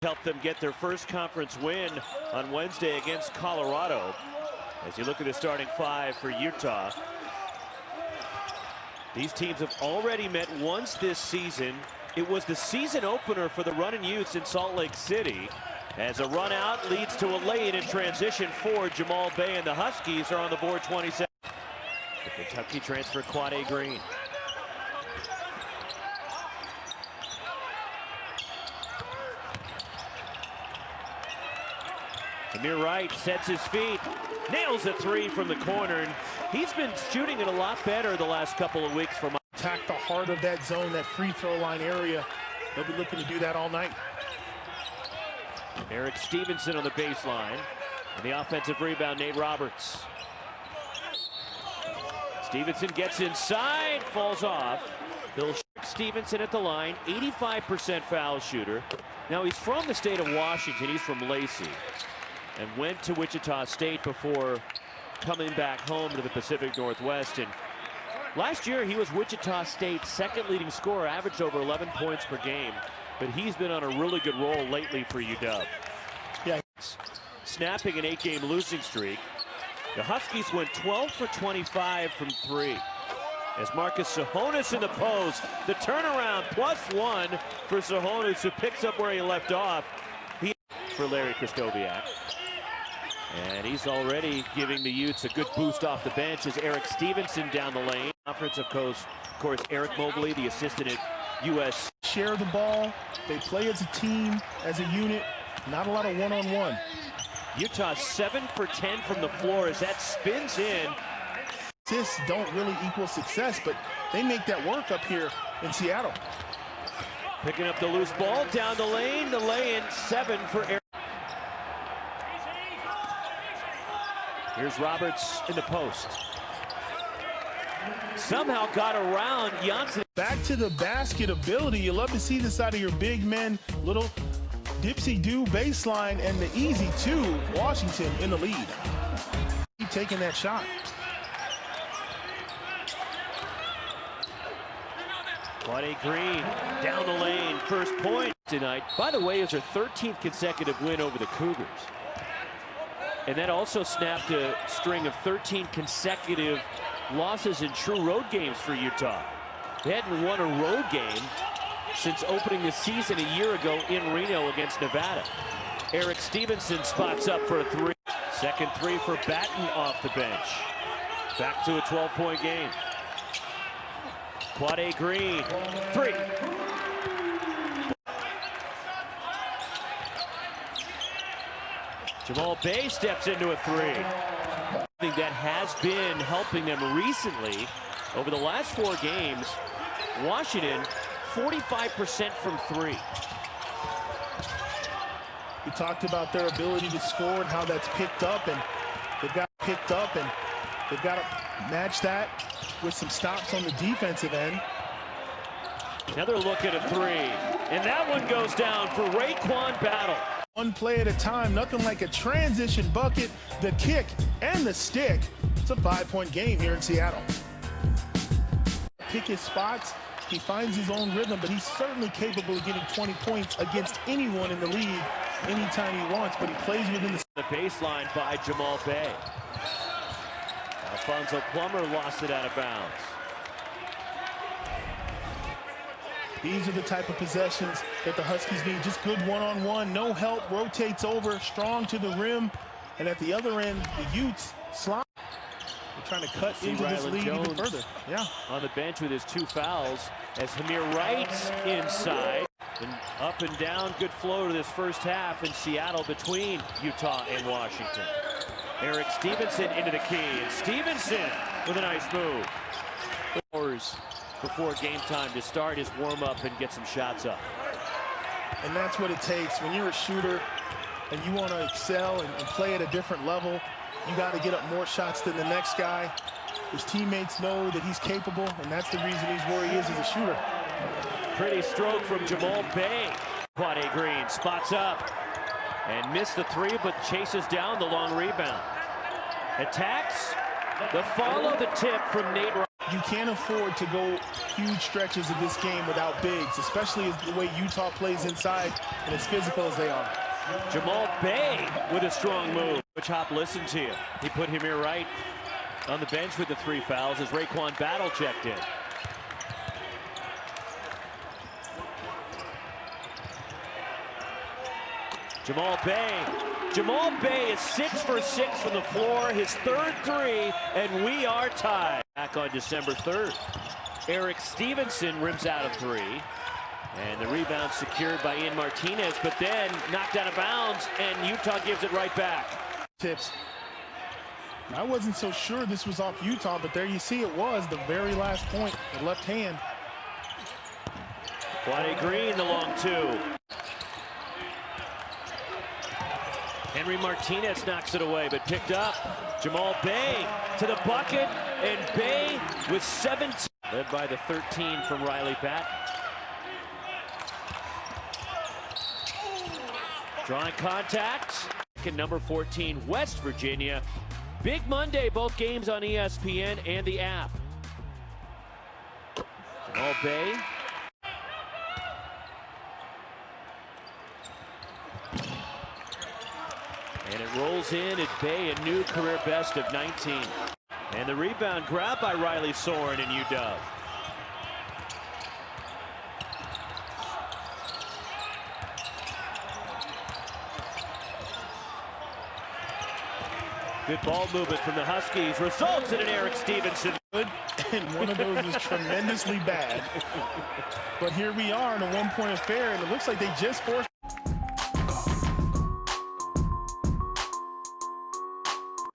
Helped them get their first conference win on Wednesday against Colorado. As you look at the starting five for Utah, these teams have already met once this season. It was the season opener for the Runnin' Utes in Salt Lake City, as a run out leads to a lane in transition for Jamal Bey, and the Huskies are on the board 27. The Kentucky transfer Quade Green. Amir Wright sets his feet, nails a three from the corner, and he's been shooting it a lot better the last couple of weeks. From attack the heart of that zone, that free throw line area. They'll be looking to do that all night. Eric Stevenson on the baseline, and the offensive rebound, Nate Roberts. Stevenson gets inside, falls off. Stevenson at the line, 85% foul shooter. Now he's from the state of Washington. He's from Lacey, and went to Wichita State before coming back home to the Pacific Northwest. And last year, he was Wichita State's second leading scorer, averaged over 11 points per game. But he's been on a really good roll lately for UW. Yeah. Snapping an 8-game losing streak. The Huskies went 12 for 25 from three. As Marcus Sahonis in the post, the turnaround +1 for Sahonis, who picks up where he left off. For Larry Kristoviak. And he's already giving the Utes a good boost off the bench as Eric Stevenson down the lane. Offensive coach, of course, Eric Mobley, the assistant at US. Share the ball. They play as a team, as a unit. Not a lot of one-on-one. Utah 7 for 10 from the floor as that spins in. Assists don't really equal success, but they make that work up here in Seattle. Picking up the loose ball down the lane. The lay-in 7 for Eric. Here's Roberts in the post. Somehow got around Janssen. Back to the basket ability. You love to see this out of your big men. Little dipsy-do baseline and the easy two. Washington in the lead. Keep taking that shot. Quade Green down the lane. First point tonight. By the way, it's their 13th consecutive win over the Cougars. And that also snapped a string of 13 consecutive losses in true road games for Utah. They hadn't won a road game since opening the season a year ago in Reno against Nevada. Eric Stevenson spots up for a three. Second three for Batten off the bench. Back to a 12-point game. Quade Green, three. Jamal Bey steps into a three. Something that has been helping them recently over the last 4 games. Washington, 45% from three. We talked about their ability to score and how that's picked up, and they've got picked up, and they've got to match that with some stops on the defensive end. Another look at a three, and that one goes down for Raekwon Battle. One play at a time, nothing like a transition bucket, the kick, and the stick. It's a 5-point game here in Seattle. Pick his spots, he finds his own rhythm, but he's certainly capable of getting 20 points against anyone in the league anytime he wants, but he plays within the baseline by Jamal Bey. Alfonso Plummer lost it out of bounds. These are the type of possessions that the Huskies need. Just good one-on-one, no help, rotates over, strong to the rim. And at the other end, the Utes slide. They're trying to cut into this lead even further. Yeah. On the bench with his 2 fouls as Amir Wright's inside. And up and down, good flow to this first half in Seattle between Utah and Washington. Eric Stevenson into the key, and Stevenson with a nice move. Hours before game time to start his warm-up and get some shots up. And that's what it takes. When you're a shooter and you want to excel and play at a different level, you got to get up more shots than the next guy. His teammates know that he's capable, and that's the reason he's where he is as a shooter. Pretty stroke from Jamal Bey. Quade Green spots up and missed the three, but chases down the long rebound. Attacks the follow the tip from Nate Roberts. You can't afford to go huge stretches of this game without bigs, especially the way Utah plays inside and as physical as they are. Jamal Bey with a strong move. Coach Hop listened to you. He put him here right on the bench with the 3 fouls as Raekwon Battle checked in. Jamal Bey is 6 for 6 from the floor, his 3rd 3, and we are tied. Back on December 3rd. Eric Stevenson rims out of 3. And the rebound secured by Ian Martinez, but then knocked out of bounds, and Utah gives it right back. Tips. I wasn't so sure this was off Utah, but there you see it was, the very last point, the left hand. Quade Green, the long 2. Henry Martinez knocks it away, but picked up. Jamal Bey to the bucket, and Bey with 17. Led by the 13 from Riley Bat. Drawing contact. Number 14, West Virginia. Big Monday, both games on ESPN and the app. Jamal Bey. And it rolls in at Bey, a new career best of 19. And the rebound grabbed by Riley Soren in UW. Good ball movement from the Huskies results in an Eric Stevenson. Good, and one of those is tremendously bad. But here we are in a 1-point affair, and it looks like they just forced.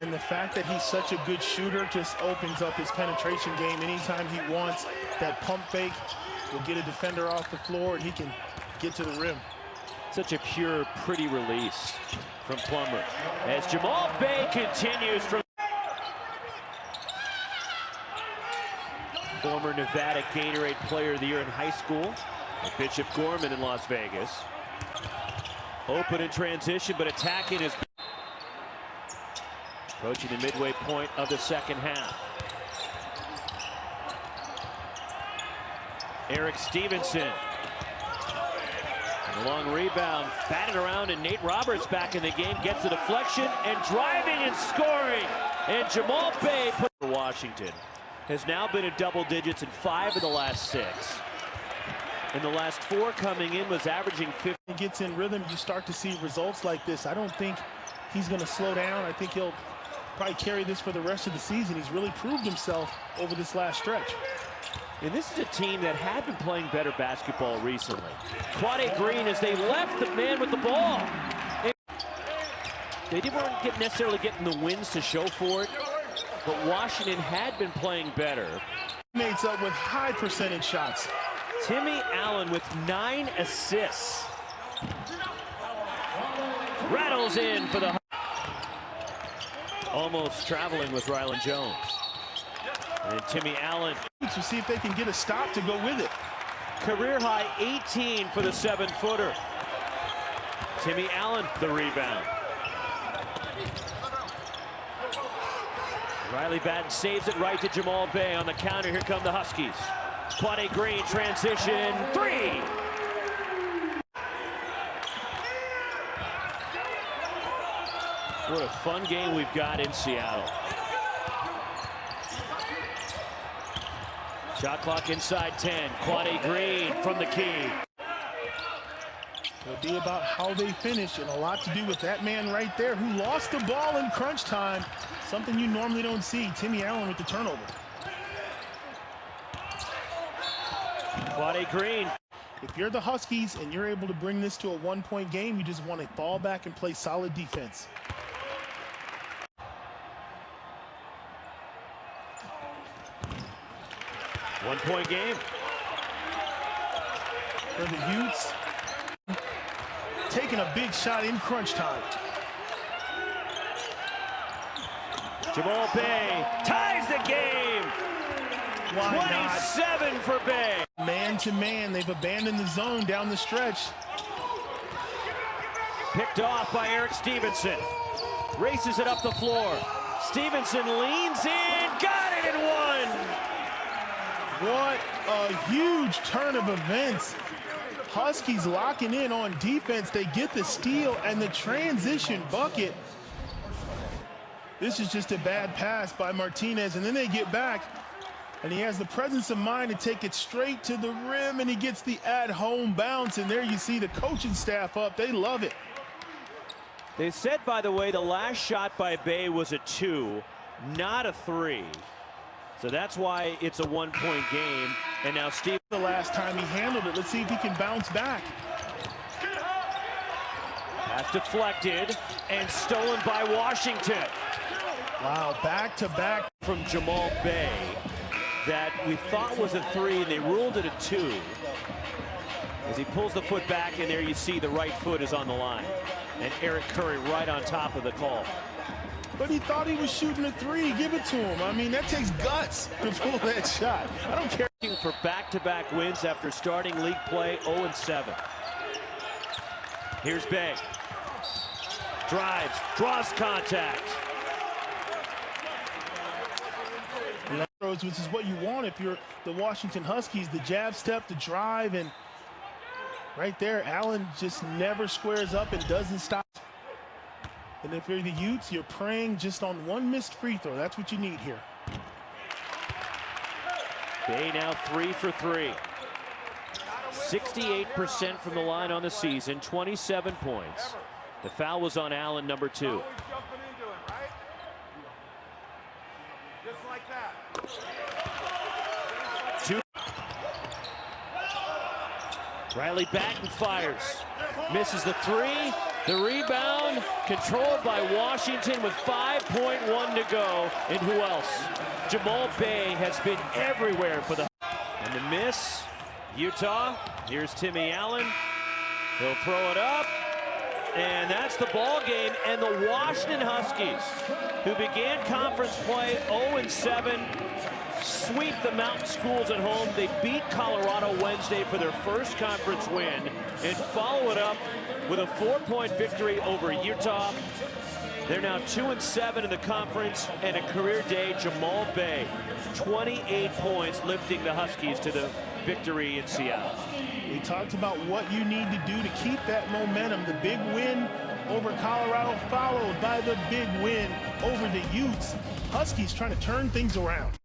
And the fact that he's such a good shooter just opens up his penetration game anytime he wants. That pump fake will get a defender off the floor, and he can get to the rim. Such a pure, pretty release from Plummer as Jamal Bey continues from former Nevada Gatorade Player of the Year in high school, Bishop Gorman in Las Vegas. Open in transition, but attacking is approaching the midway point of the second half. Eric Stevenson. A long rebound, batted around, and Nate Roberts back in the game, gets the deflection, and driving and scoring. And Jamal Bey for Washington has now been in double digits in 5 of the last 6. And the last 4 coming in was averaging 50. Gets in rhythm, you start to see results like this. I don't think he's going to slow down. I think he'll probably carry this for the rest of the season. He's really proved himself over this last stretch. And this is a team that had been playing better basketball recently. Quade Green as they left the man with the ball. And they weren't necessarily getting the wins to show for it, but Washington had been playing better. Mates up with high percentage shots. Timmy Allen with 9 assists. Rattles in for the... Almost traveling with Rylan Jones. And Timmy Allen. To see if they can get a stop to go with it. Career high 18 for the 7-footer. Timmy Allen, the rebound. Riley Batten saves it right to Jamal Bey on the counter. Here come the Huskies. Quade Green, transition, 3. What a fun game we've got in Seattle. Shot clock inside 10. Quade Green from the key. It'll be about how they finish, and a lot to do with that man right there who lost the ball in crunch time. Something you normally don't see. Timmy Allen with the turnover. Quade Green. If you're the Huskies and you're able to bring this to a 1-point game, you just want to fall back and play solid defense. One-point game. For the Utes, taking a big shot in crunch time. Jamal Bey ties the game. Why 27 not? for Bey. Man to man, they've abandoned the zone down the stretch. Picked off by Eric Stevenson. Races it up the floor. Stevenson leans in, got it and one. What a huge turn of events. Huskies locking in on defense. They get the steal and the transition bucket. This is just a bad pass by Martinez, and then they get back, and he has the presence of mind to take it straight to the rim, and he gets the at-home bounce, and there you see the coaching staff up. They love it. They said, by the way, the last shot by Bey was a 2, not a 3. So that's why it's a 1-point game. And now Steve, the last time he handled it, let's see if he can bounce back. Pass deflected and stolen by Washington. Wow, back-to-back from Jamal Bey that we thought was a 3, and they ruled it a 2. As he pulls the foot back, and there you see the right foot is on the line. And Eric Curry right on top of the call. But he thought he was shooting a 3. Give it to him. I mean, that takes guts to pull that shot. I don't care. For back-to-back wins after starting league play 0-7. Here's Bey. Drives, draws contact. Which is what you want if you're the Washington Huskies. The jab step, the drive, and right there, Allen just never squares up and doesn't stop. And if you're the Utes, you're praying just on one missed free throw. That's what you need here. Bey now 3 for 3. 68% from the line on the season, 27 points. The foul was on Allen, number 2. Riley back and fires. Misses the 3. The rebound controlled by Washington with 5.1 to go. And who else? Jamal Bey has been everywhere for the... And the miss, Utah. Here's Timmy Allen. He'll throw it up. And that's the ball game. And the Washington Huskies, who began conference play 0-7, sweep the Mountain Schools at home. They beat Colorado Wednesday for their first conference win and follow it up with a 4-point victory over Utah. They're now 2-7 in the conference, and a career day. Jamal Bey, 28 points, lifting the Huskies to the victory in Seattle. We talked about what you need to do to keep that momentum. The big win over Colorado followed by the big win over the Utes. Huskies trying to turn things around.